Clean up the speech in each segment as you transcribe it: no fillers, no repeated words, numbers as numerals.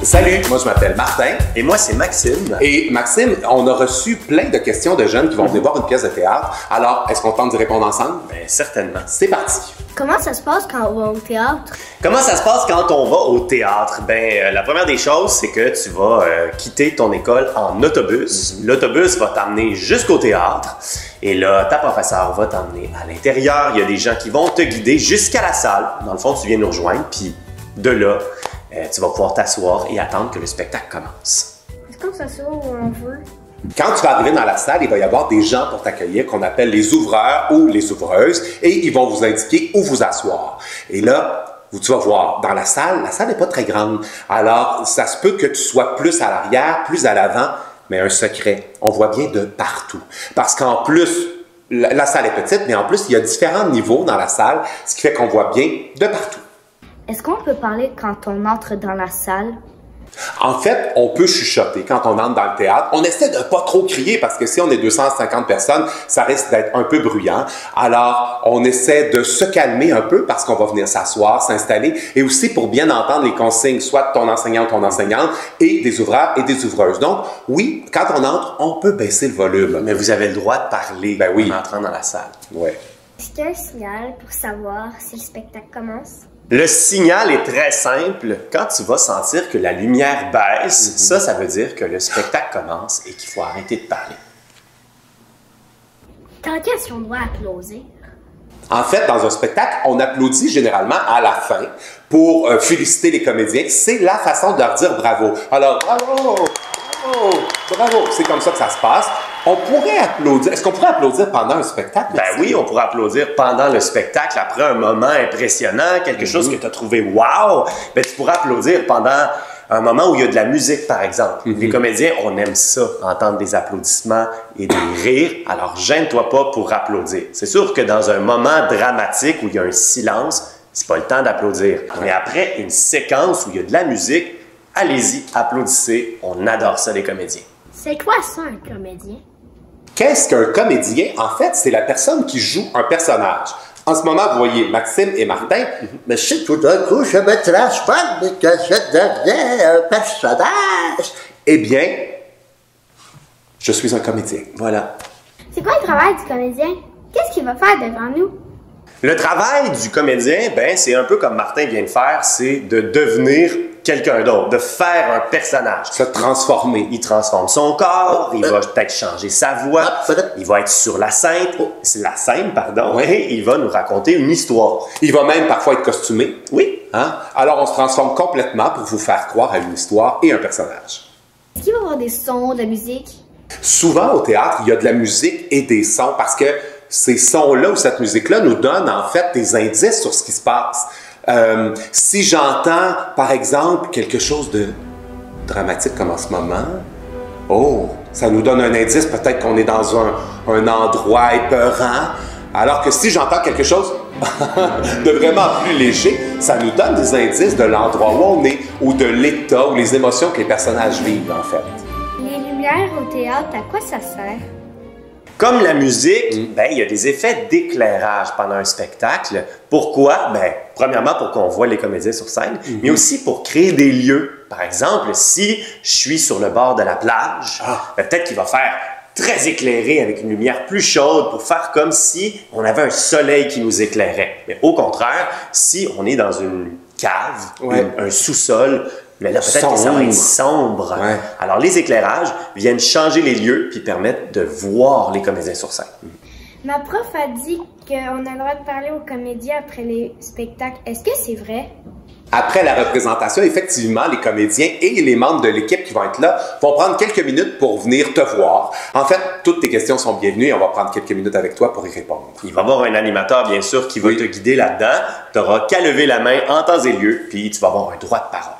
Salut, moi je m'appelle Martin. Et moi, c'est Maxime. Et Maxime, on a reçu plein de questions de jeunes qui vont venir voir une pièce de théâtre. Alors, est-ce qu'on tente d'y répondre ensemble? Bien, certainement. C'est parti. Comment ça se passe quand on va au théâtre? Comment ça se passe quand on va au théâtre? Bien, la première des choses, c'est que tu vas quitter ton école en autobus. L'autobus va t'amener jusqu'au théâtre. Et là, ta professeure va t'emmener à l'intérieur. Il y a des gens qui vont te guider jusqu'à la salle. Dans le fond, tu viens nous rejoindre. Puis de là, tu vas pouvoir t'asseoir et attendre que le spectacle commence. Est-ce qu'on s'assoit où on veut? Quand tu vas arriver dans la salle, il va y avoir des gens pour t'accueillir qu'on appelle les ouvreurs ou les ouvreuses et ils vont vous indiquer où vous asseoir. Et là, tu vas voir, dans la salle n'est pas très grande. Alors, ça se peut que tu sois plus à l'arrière, plus à l'avant, mais un secret, on voit bien de partout. Parce qu'en plus, la salle est petite, mais en plus, il y a différents niveaux dans la salle, ce qui fait qu'on voit bien de partout. Est-ce qu'on peut parler quand on entre dans la salle? En fait, on peut chuchoter quand on entre dans le théâtre. On essaie de pas trop crier parce que si on est 250 personnes, ça risque d'être un peu bruyant. Alors, on essaie de se calmer un peu parce qu'on va venir s'asseoir, s'installer et aussi pour bien entendre les consignes, soit de ton enseignant ou ton enseignante et des ouvreurs et des ouvreuses. Donc, oui, quand on entre, on peut baisser le volume. Mais vous avez le droit de parler oui. en entrant dans la salle. Ouais. Est-ce qu'il y a un signal pour savoir si le spectacle commence? Le signal est très simple. Quand tu vas sentir que la lumière baisse, ça veut dire que le spectacle commence et qu'il faut arrêter de parler. Quand est-ce qu'on doit applaudir? En fait, dans un spectacle, on applaudit généralement à la fin pour féliciter les comédiens. C'est la façon de leur dire bravo. Alors, bravo, bravo, bravo. C'est comme ça que ça se passe. On pourrait applaudir. Est-ce qu'on pourrait applaudir pendant un spectacle? Ben oui, on pourrait applaudir pendant le spectacle, après un moment impressionnant, quelque chose que tu as trouvé wow. Ben, tu pourrais applaudir pendant un moment où il y a de la musique, par exemple. Les comédiens, on aime ça, entendre des applaudissements et des rires. Alors, gêne-toi pas pour applaudir. C'est sûr que dans un moment dramatique où il y a un silence, c'est pas le temps d'applaudir. Mais après une séquence où il y a de la musique, allez-y, applaudissez. On adore ça, les comédiens. C'est quoi ça, un comédien? Qu'est-ce qu'un comédien? En fait, c'est la personne qui joue un personnage. En ce moment, vous voyez Maxime et Martin. Mais si tout d'un coup je me transforme et que je deviens un personnage... Eh bien, je suis un comédien. Voilà. C'est quoi le travail du comédien? Qu'est-ce qu'il va faire devant nous? Le travail du comédien, ben, c'est un peu comme Martin vient de faire, c'est de devenir quelqu'un d'autre, de faire un personnage. Se transformer. Il transforme son corps, il va peut-être changer sa voix, il va être sur la scène, et il va nous raconter une histoire. Il va même parfois être costumé. Oui. Hein? Alors, on se transforme complètement pour vous faire croire à une histoire et un personnage. Est-ce qu'il va y avoir des sons, de musique? Souvent, au théâtre, il y a de la musique et des sons parce que ces sons-là ou cette musique-là nous donnent en fait des indices sur ce qui se passe. Si j'entends, par exemple, quelque chose de dramatique comme en ce moment, oh, ça nous donne un indice, peut-être qu'on est dans un endroit épeurant, alors que si j'entends quelque chose de vraiment plus léger, ça nous donne des indices de l'endroit où on est, ou de l'état, ou les émotions que les personnages vivent, en fait. Les lumières au théâtre, à quoi ça sert? Comme la musique, ben, il y a des effets d'éclairage pendant un spectacle. Pourquoi? Ben, premièrement, pour qu'on voit les comédiens sur scène, mais aussi pour créer des lieux. Par exemple, si je suis sur le bord de la plage, ben, peut-être qu'il va faire très éclairé avec une lumière plus chaude pour faire comme si on avait un soleil qui nous éclairait. Mais au contraire, si on est dans une cave, un sous-sol, mais là, peut-être que ça va être sombre. Ouais. Alors, les éclairages viennent changer les lieux puis permettent de voir les comédiens sur scène. Ma prof a dit qu'on a le droit de parler aux comédiens après les spectacles. Est-ce que c'est vrai? Après la représentation, effectivement, les comédiens et les membres de l'équipe qui vont être là vont prendre quelques minutes pour venir te voir. En fait, toutes tes questions sont bienvenues et on va prendre quelques minutes avec toi pour y répondre. Il va y avoir un animateur, bien sûr, qui va te guider là-dedans. Tu n'auras qu'à lever la main en temps et lieu, puis tu vas avoir un droit de parole.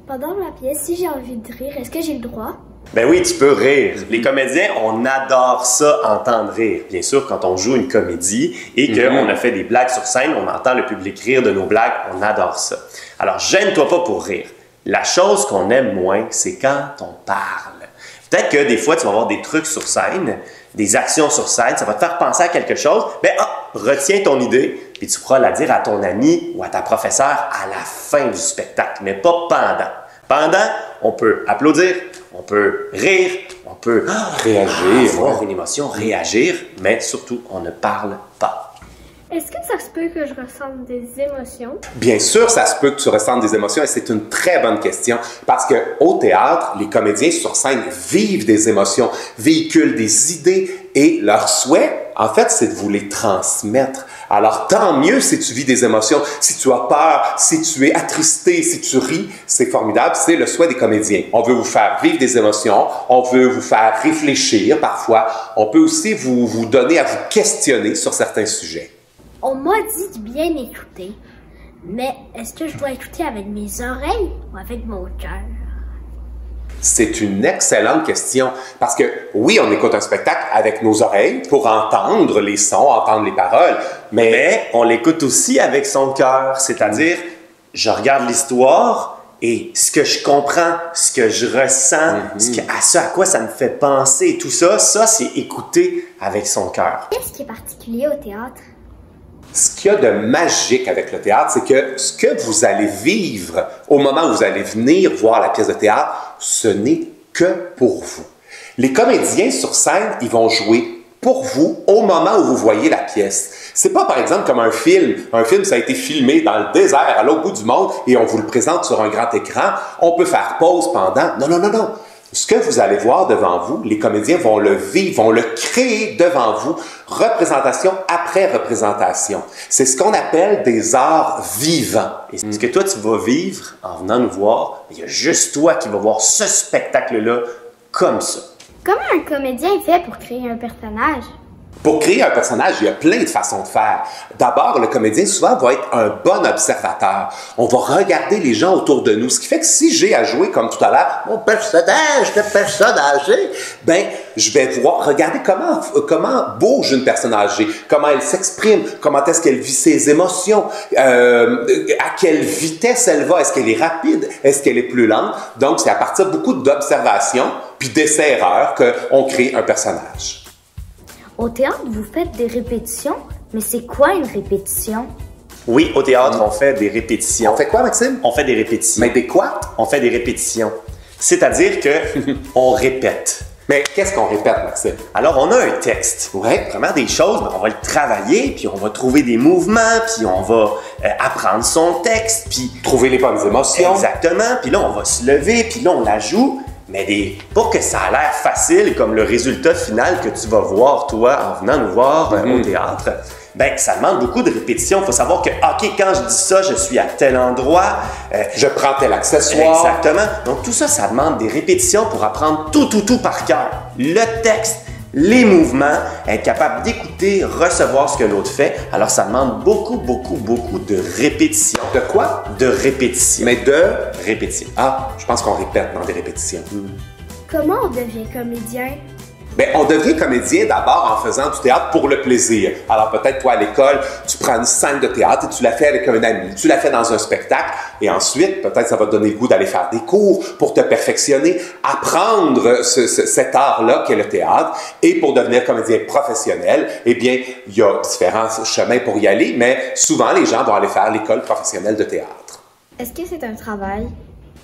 Pendant ma pièce, si j'ai envie de rire, est-ce que j'ai le droit? Ben oui, tu peux rire. Les comédiens, on adore ça, entendre rire. Bien sûr, quand on joue une comédie et qu'on a fait des blagues sur scène, on entend le public rire de nos blagues, on adore ça. Alors, gêne-toi pas pour rire. La chose qu'on aime moins, c'est quand on parle. Peut-être que des fois, tu vas avoir des trucs sur scène, des actions sur scène, ça va te faire penser à quelque chose. Ben, retiens ton idée, puis tu pourras la dire à ton ami ou à ta professeure à la fin du spectacle, mais pas pendant. Pendant, on peut applaudir, on peut rire, on peut Réagir, avoir ouais. une émotion, réagir, mais surtout, on ne parle pas. Est-ce que ça se peut que je ressente des émotions? Bien sûr, ça se peut que tu ressentes des émotions et c'est une très bonne question parce que au théâtre, les comédiens sur scène vivent des émotions, véhiculent des idées et leur souhait, en fait, c'est de vous les transmettre. Alors, tant mieux si tu vis des émotions, si tu as peur, si tu es attristé, si tu ris, c'est formidable, c'est le souhait des comédiens. On veut vous faire vivre des émotions, on veut vous faire réfléchir parfois, on peut aussi vous donner à vous questionner sur certains sujets. On m'a dit de bien écouter, mais est-ce que je dois écouter avec mes oreilles ou avec mon cœur? C'est une excellente question parce que oui, on écoute un spectacle avec nos oreilles pour entendre les sons, entendre les paroles, mais on l'écoute aussi avec son cœur, c'est-à-dire, je regarde l'histoire et ce que je comprends, ce que je ressens, ce à quoi ça me fait penser, tout ça, c'est écouter avec son cœur. Qu'est-ce qui est particulier au théâtre? ce qu'il y a de magique avec le théâtre, c'est que ce que vous allez vivre au moment où vous allez venir voir la pièce de théâtre, ce n'est que pour vous. Les comédiens sur scène, ils vont jouer pour vous au moment où vous voyez la pièce. C'est pas, par exemple, comme un film. Un film, ça a été filmé dans le désert, à l'autre bout du monde, et on vous le présente sur un grand écran. On peut faire pause pendant. Non, non, non, non. Ce que vous allez voir devant vous, les comédiens vont le vivre, vont le créer devant vous, représentation après représentation. C'est ce qu'on appelle des arts vivants. Et ce que toi, tu vas vivre en venant nous voir, il y a juste toi qui vas voir ce spectacle-là comme ça. Comment un comédien fait pour créer un personnage? Pour créer un personnage, il y a plein de façons de faire. D'abord, le comédien, souvent, va être un bon observateur. On va regarder les gens autour de nous. Ce qui fait que si j'ai à jouer, comme tout à l'heure, Mon personnage de personne âgée, ben, je vais voir, regarder comment bouge une personne âgée, comment elle s'exprime, comment est-ce qu'elle vit ses émotions, à quelle vitesse elle va, est-ce qu'elle est rapide, est-ce qu'elle est plus lente. Donc, c'est à partir de beaucoup d'observations puis d'essais-erreurs qu'on crée un personnage. Au théâtre, vous faites des répétitions, mais c'est quoi une répétition? Oui, au théâtre, on fait des répétitions. On fait quoi, Maxime? On fait des répétitions. Mais des quoi? On fait des répétitions. C'est-à-dire que on répète. Mais qu'est-ce qu'on répète, Maxime? Alors, on a un texte. Ouais. Vraiment des choses, mais on va le travailler, puis on va trouver des mouvements, puis on va apprendre son texte, puis Trouver les bonnes émotions. exactement, puis là, on va se lever, puis là, on la joue, mais pas que ça a l'air facile comme le résultat final que tu vas voir, toi, en venant nous voir au théâtre. Ben, ça demande beaucoup de répétitions. Il faut savoir que, OK, quand je dis ça, je suis à tel endroit. Je prends tel accessoire. Exactement. Donc, tout ça, ça demande des répétitions pour apprendre tout par cœur. Le texte, les mouvements, être capable d'écouter, recevoir ce que l'autre fait. Alors, ça demande beaucoup de répétitions. De quoi? De répétitions. Mais de... Répétitions. Ah, je pense qu'on répète dans des répétitions. Comment on devient comédien? Bien, on devient comédien d'abord en faisant du théâtre pour le plaisir. Alors peut-être toi à l'école, tu prends une scène de théâtre et tu la fais avec un ami, tu la fais dans un spectacle et ensuite peut-être ça va te donner le goût d'aller faire des cours pour te perfectionner, apprendre cet art-là qu'est le théâtre et pour devenir comédien professionnel, eh bien, il y a différents chemins pour y aller, mais souvent les gens vont aller faire l'école professionnelle de théâtre. Est-ce que c'est un travail?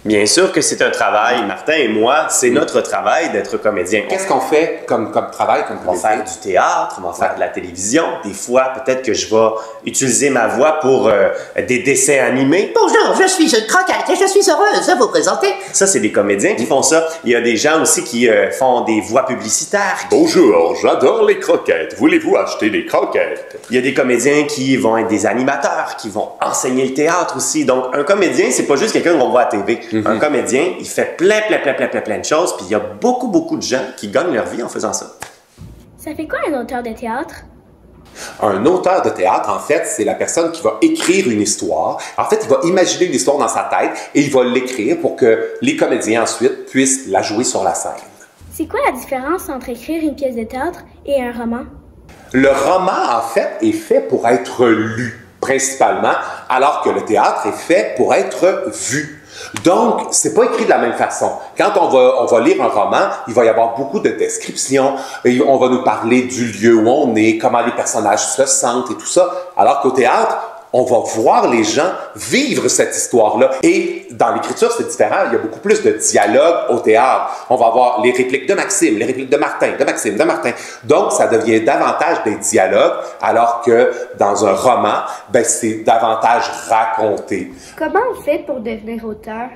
Bien sûr que c'est un travail. Martin et moi, c'est notre travail d'être comédien. Qu'est-ce qu'on fait comme travail, comme On va faire du théâtre, on va faire de la télévision. Des fois, peut-être que je vais utiliser ma voix pour des dessins animés. bonjour, je suis une croquette et je suis heureuse de vous présenter. Ça, c'est des comédiens qui font ça. Il y a des gens aussi qui font des voix publicitaires. Bonjour, j'adore les croquettes. Voulez-vous acheter des croquettes? Il y a des comédiens qui vont être des animateurs, qui vont enseigner le théâtre aussi. Donc, un comédien, c'est pas juste quelqu'un qu'on voit à TV. Un comédien, il fait plein de choses, puis il y a beaucoup de gens qui gagnent leur vie en faisant ça. Ça fait quoi un auteur de théâtre? Un auteur de théâtre, en fait, c'est la personne qui va écrire une histoire. En fait, il va imaginer une histoire dans sa tête et il va l'écrire pour que les comédiens ensuite puissent la jouer sur la scène. C'est quoi la différence entre écrire une pièce de théâtre et un roman? Le roman, en fait, est fait pour être lu, principalement, alors que le théâtre est fait pour être vu. Donc, c'est pas écrit de la même façon. Quand on va lire un roman, il va y avoir beaucoup de descriptions, et on va nous parler du lieu où on est, comment les personnages se sentent et tout ça. Alors qu'au théâtre, on va voir les gens vivre cette histoire-là. Et dans l'écriture, c'est différent. Il y a beaucoup plus de dialogue au théâtre. On va avoir les répliques de Maxime, les répliques de Martin, de Maxime, de Martin. Donc, ça devient davantage des dialogues, alors que dans un roman, ben, c'est davantage raconté. Comment on fait pour devenir auteur?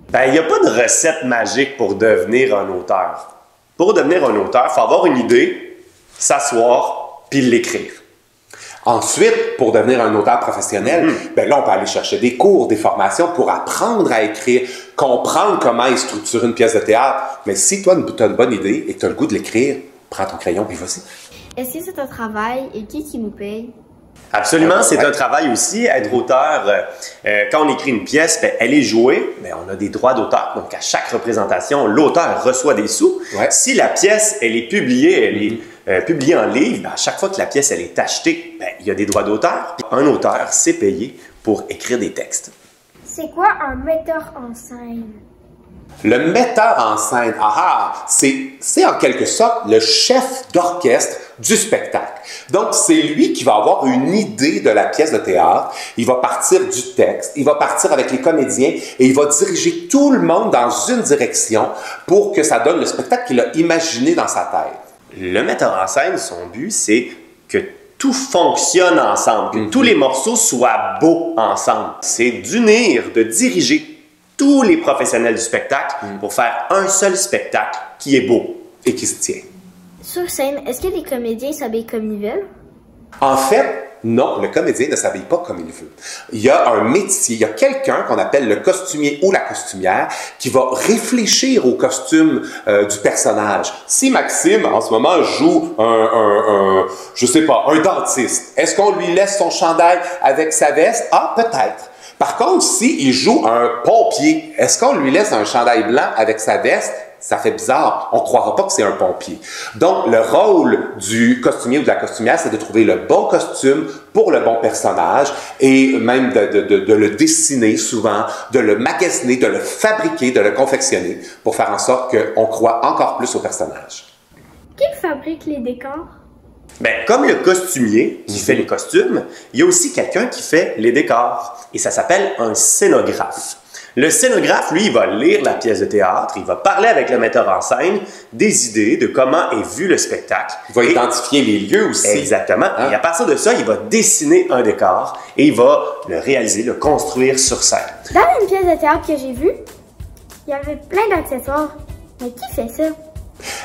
Ben, il n'y a pas de recette magique pour devenir un auteur. Pour devenir un auteur, il faut avoir une idée, s'asseoir, puis l'écrire. Ensuite, pour devenir un auteur professionnel, ben là, on peut aller chercher des cours, des formations pour apprendre à écrire, comprendre comment est structurée une pièce de théâtre. Mais si toi, tu as une bonne idée et que tu as le goût de l'écrire, prends ton crayon et vas-y. Est-ce que c'est un travail et qui nous paye? Absolument, c'est un travail aussi. Être auteur, quand on écrit une pièce, ben, elle est jouée, ben, on a des droits d'auteur. Donc, à chaque représentation, l'auteur reçoit des sous. Ouais. Si la pièce, elle est publiée, elle est publiée en livre, ben, à chaque fois que la pièce, elle est achetée, ben, il y a des droits d'auteur. Un auteur, c'est payé pour écrire des textes. C'est quoi un metteur en scène? Le metteur en scène, c'est en quelque sorte le chef d'orchestre du spectacle. Donc, c'est lui qui va avoir une idée de la pièce de théâtre, il va partir du texte, il va partir avec les comédiens et il va diriger tout le monde dans une direction pour que ça donne le spectacle qu'il a imaginé dans sa tête. Le metteur en scène, son but, c'est que tout fonctionne ensemble, que tous les morceaux soient beaux ensemble. C'est d'unir, de diriger tous les professionnels du spectacle pour faire un seul spectacle qui est beau et qui se tient. Sur scène, est-ce que les comédiens s'habillent comme ils veulent? En fait, non, le comédien ne s'habille pas comme il veut. Il y a un métier, il y a quelqu'un qu'on appelle le costumier ou la costumière qui va réfléchir au costume du personnage. Si Maxime, en ce moment, joue je sais pas, un dentiste, est-ce qu'on lui laisse son chandail avec sa veste? Ah, peut-être. Par contre, s'il joue un pompier, est-ce qu'on lui laisse un chandail blanc avec sa veste? Ça fait bizarre. On ne croira pas que c'est un pompier. Donc, le rôle du costumier ou de la costumière, c'est de trouver le bon costume pour le bon personnage et même de le dessiner souvent, de le magasiner, de le fabriquer, de le confectionner pour faire en sorte qu'on croit encore plus au personnage. Qui fabrique les décors? Bien, comme le costumier qui fait les costumes, il y a aussi quelqu'un qui fait les décors. Et ça s'appelle un scénographe. Le scénographe, lui, il va lire la pièce de théâtre, il va parler avec le metteur en scène des idées de comment est vu le spectacle. Il va identifier les lieux aussi. Exactement. Et à partir de ça, il va dessiner un décor et il va le réaliser, le construire sur scène. Dans une pièce de théâtre que j'ai vue, il y avait plein d'accessoires. Mais qui fait ça?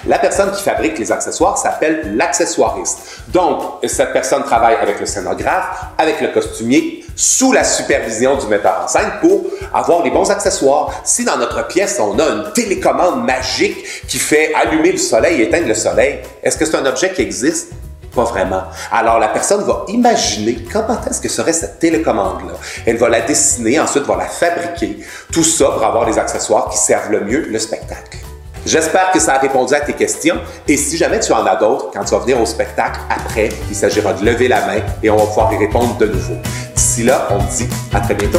La personne qui fabrique les accessoires s'appelle l'accessoiriste. Donc, cette personne travaille avec le scénographe, avec le costumier, sous la supervision du metteur en scène pour avoir les bons accessoires. Si dans notre pièce, on a une télécommande magique qui fait allumer le soleil et éteindre le soleil, est-ce que c'est un objet qui existe? Pas vraiment. Alors, la personne va imaginer comment est-ce que serait cette télécommande-là. Elle va la dessiner, ensuite va la fabriquer. Tout ça pour avoir les accessoires qui servent le mieux le spectacle. J'espère que ça a répondu à tes questions et si jamais tu en as d'autres, quand tu vas venir au spectacle après, il s'agira de lever la main et on va pouvoir y répondre de nouveau. D'ici là, on te dit à très bientôt.